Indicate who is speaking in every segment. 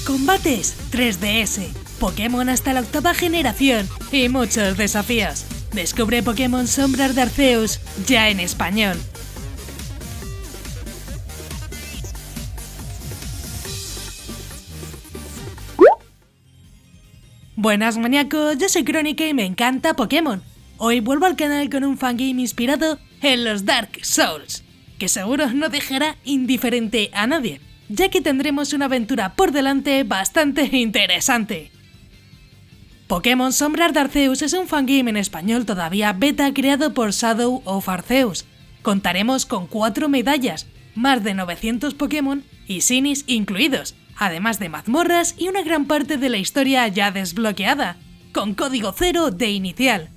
Speaker 1: combates, 3DS, Pokémon hasta la 8ª generación y muchos desafíos. Descubre Pokémon Sombras de Arceus ya en español. Buenas maníacos, yo soy Crónica y me encanta Pokémon. Hoy vuelvo al canal con un fangame inspirado en los Dark Souls, que seguro no dejará indiferente a nadie, ya que tendremos una aventura por delante bastante interesante. Pokémon Sombras de Arceus es un fangame en español todavía beta creado por Shadow of Arceus. Contaremos con 4 medallas, más de 900 Pokémon y Shinies incluidos, además de mazmorras y una gran parte de la historia ya desbloqueada, con código 0 de inicial.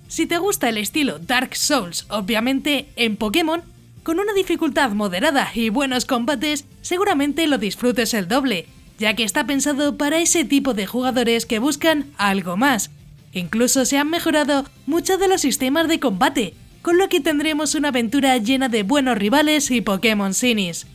Speaker 1: Si te gusta el estilo Dark Souls, obviamente en Pokémon, con una dificultad moderada y buenos combates, seguramente lo disfrutes el doble, ya que está pensado para ese tipo de jugadores que buscan algo más. Incluso se han mejorado muchos de los sistemas de combate, con lo que tendremos una aventura llena de buenos rivales y Pokémon Shinies.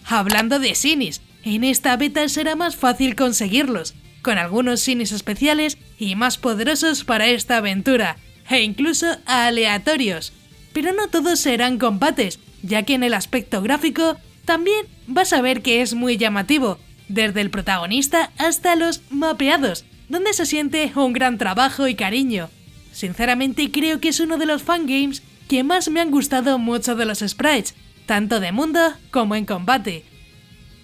Speaker 1: Hablando de Shinies, en esta beta será más fácil conseguirlos, con algunos Shinies especiales y más poderosos para esta aventura, e incluso aleatorios. Pero no todos serán combates, ya que en el aspecto gráfico también vas a ver que es muy llamativo, desde el protagonista hasta los mapeados, donde se siente un gran trabajo y cariño. Sinceramente creo que es uno de los fangames que más me han gustado mucho de los sprites, tanto de mundo como en combate.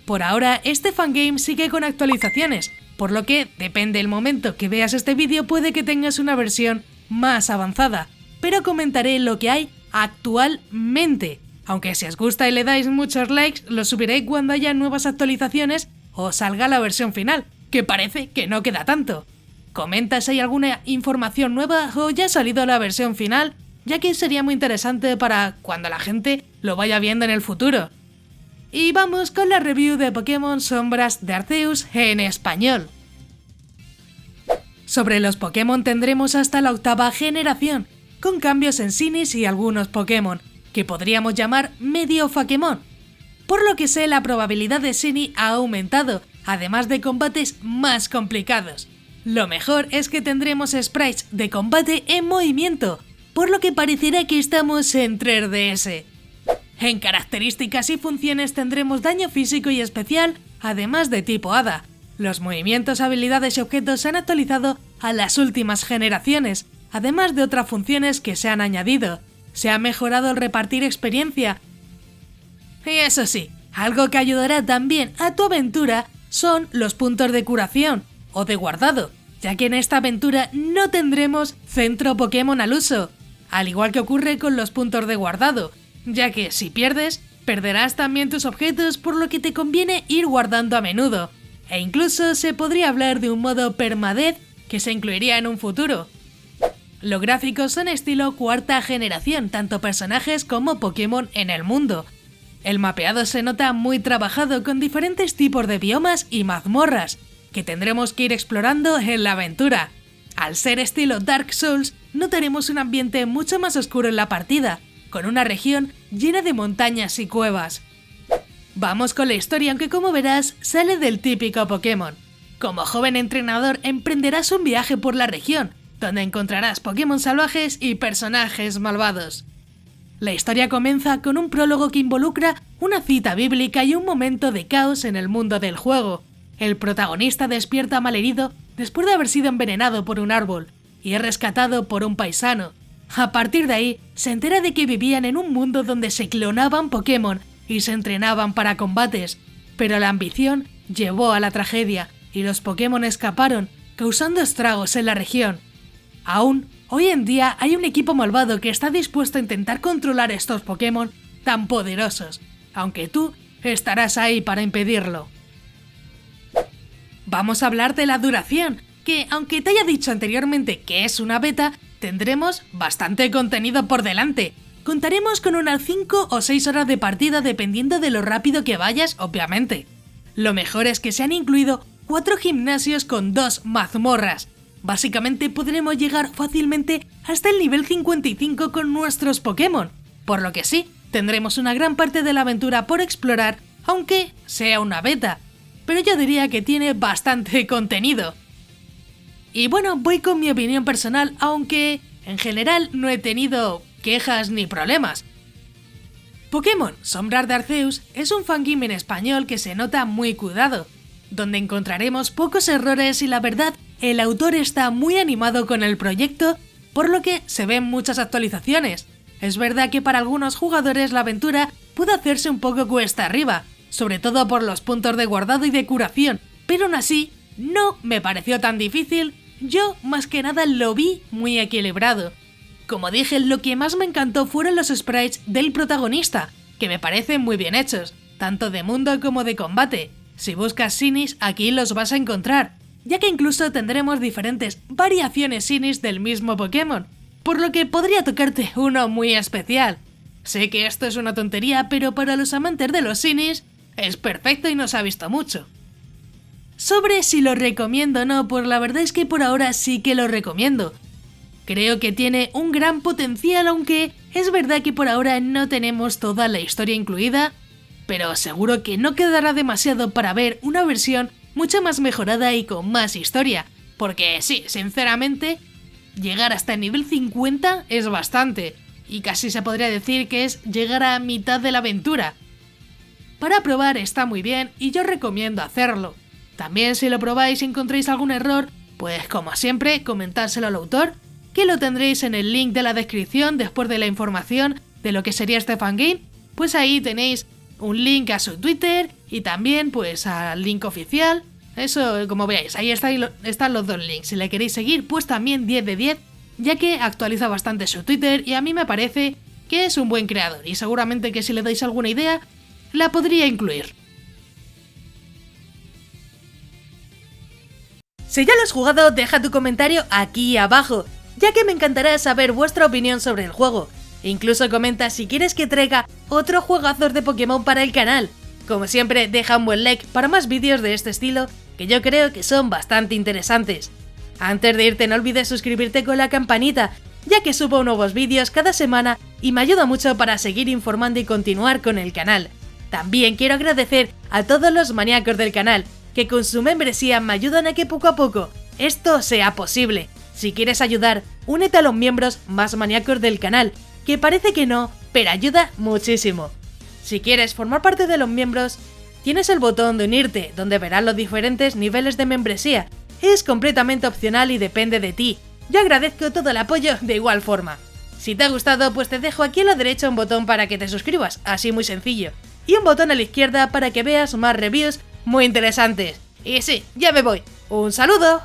Speaker 1: Por ahora, este fangame sigue con actualizaciones, por lo que, depende del momento que veas este vídeo, puede que tengas una versión más avanzada, pero comentaré lo que hay actualmente. Aunque si os gusta y le dais muchos likes, lo subiré cuando haya nuevas actualizaciones o salga la versión final, que parece que no queda tanto. Comenta si hay alguna información nueva o ya ha salido la versión final, ya que sería muy interesante para cuando la gente lo vaya viendo en el futuro. Y vamos con la review de Pokémon Sombras de Arceus en español. Sobre los Pokémon tendremos hasta la 8ª generación, con cambios en Shinies y algunos Pokémon, que podríamos llamar medio Fakemon. Por lo que sé, la probabilidad de Shiny ha aumentado, además de combates más complicados. Lo mejor es que tendremos sprites de combate en movimiento, por lo que parecerá que estamos en 3DS. En características y funciones tendremos daño físico y especial, además de tipo Hada. Los movimientos, habilidades y objetos se han actualizado a las últimas generaciones, además de otras funciones que se han añadido. Se ha mejorado el repartir experiencia. Y eso sí, algo que ayudará también a tu aventura son los puntos de curación o de guardado, ya que en esta aventura no tendremos centro Pokémon al uso, al igual que ocurre con los puntos de guardado, ya que si pierdes, perderás también tus objetos, por lo que te conviene ir guardando a menudo, e incluso se podría hablar de un modo permadeath que se incluiría en un futuro. Los gráficos son estilo 4ª generación, tanto personajes como Pokémon en el mundo. El mapeado se nota muy trabajado con diferentes tipos de biomas y mazmorras, que tendremos que ir explorando en la aventura. Al ser estilo Dark Souls, notaremos un ambiente mucho más oscuro en la partida, con una región llena de montañas y cuevas. Vamos con la historia, aunque como verás, sale del típico Pokémon. Como joven entrenador emprenderás un viaje por la región, donde encontrarás Pokémon salvajes y personajes malvados. La historia comienza con un prólogo que involucra una cita bíblica y un momento de caos en el mundo del juego. El protagonista despierta malherido después de haber sido envenenado por un árbol, y es rescatado por un paisano. A partir de ahí, se entera de que vivían en un mundo donde se clonaban Pokémon y se entrenaban para combates, pero la ambición llevó a la tragedia y los Pokémon escaparon, causando estragos en la región. Aún, hoy en día hay un equipo malvado que está dispuesto a intentar controlar estos Pokémon tan poderosos, aunque tú estarás ahí para impedirlo. Vamos a hablar de la duración, que aunque te haya dicho anteriormente que es una beta, tendremos bastante contenido por delante. Contaremos con unas 5 o 6 horas de partida dependiendo de lo rápido que vayas, obviamente. Lo mejor es que se han incluido 4 gimnasios con 2 mazmorras. Básicamente podremos llegar fácilmente hasta el nivel 55 con nuestros Pokémon, por lo que sí, tendremos una gran parte de la aventura por explorar, aunque sea una beta. pero yo diría que tiene bastante contenido. Y bueno, voy con mi opinión personal, aunque en general no he tenido quejas ni problemas. Pokémon Sombra de Arceus es un fangame en español que se nota muy cuidado, donde encontraremos pocos errores y la verdad, el autor está muy animado con el proyecto, por lo que se ven muchas actualizaciones. Es verdad que para algunos jugadores la aventura puede hacerse un poco cuesta arriba, sobre todo por los puntos de guardado y de curación, pero aún así no me pareció tan difícil, yo más que nada lo vi muy equilibrado. Como dije, lo que más me encantó fueron los sprites del protagonista, que me parecen muy bien hechos, tanto de mundo como de combate. Si buscas Shinies, aquí los vas a encontrar, ya que incluso tendremos diferentes variaciones Shinies del mismo Pokémon, por lo que podría tocarte uno muy especial. Sé que esto es una tontería, pero para los amantes de los Shinies es perfecto y no se ha visto mucho. Sobre si lo recomiendo o no, pues la verdad es que por ahora sí que lo recomiendo. Creo que tiene un gran potencial, aunque es verdad que por ahora no tenemos toda la historia incluida, pero seguro que no quedará demasiado para ver una versión mucho más mejorada y con más historia, porque sí, sinceramente, llegar hasta el nivel 50 es bastante, y casi se podría decir que es llegar a mitad de la aventura. Para probar está muy bien y yo recomiendo hacerlo. También si lo probáis y encontréis algún error, pues como siempre, comentárselo al autor, que lo tendréis en el link de la descripción después de la información de lo que sería este fangame, pues ahí tenéis un link a su Twitter y también pues al link oficial. Eso, como veáis, ahí están los dos links. Si le queréis seguir, pues también 10 de 10, ya que actualiza bastante su Twitter y a mí me parece que es un buen creador y seguramente que si le dais alguna idea, la podría incluir. Si ya lo has jugado, deja tu comentario aquí abajo, ya que me encantará saber vuestra opinión sobre el juego. Incluso comenta si quieres que traiga otro juegazos de Pokémon para el canal. Como siempre, deja un buen like para más vídeos de este estilo, que yo creo que son bastante interesantes. Antes de irte no olvides suscribirte con la campanita, ya que subo nuevos vídeos cada semana y me ayuda mucho para seguir informando y continuar con el canal. También quiero agradecer a todos los maníacos del canal, que con su membresía me ayudan a que poco a poco esto sea posible. Si quieres ayudar, únete a los miembros más maníacos del canal, que parece que no, pero ayuda muchísimo. Si quieres formar parte de los miembros, tienes el botón de unirte, donde verás los diferentes niveles de membresía. Es completamente opcional y depende de ti. Yo agradezco todo el apoyo de igual forma. Si te ha gustado, pues te dejo aquí a la derecha un botón para que te suscribas, así muy sencillo. Y un botón a la izquierda para que veas más reviews muy interesantes. Y sí, ya me voy. ¡Un saludo!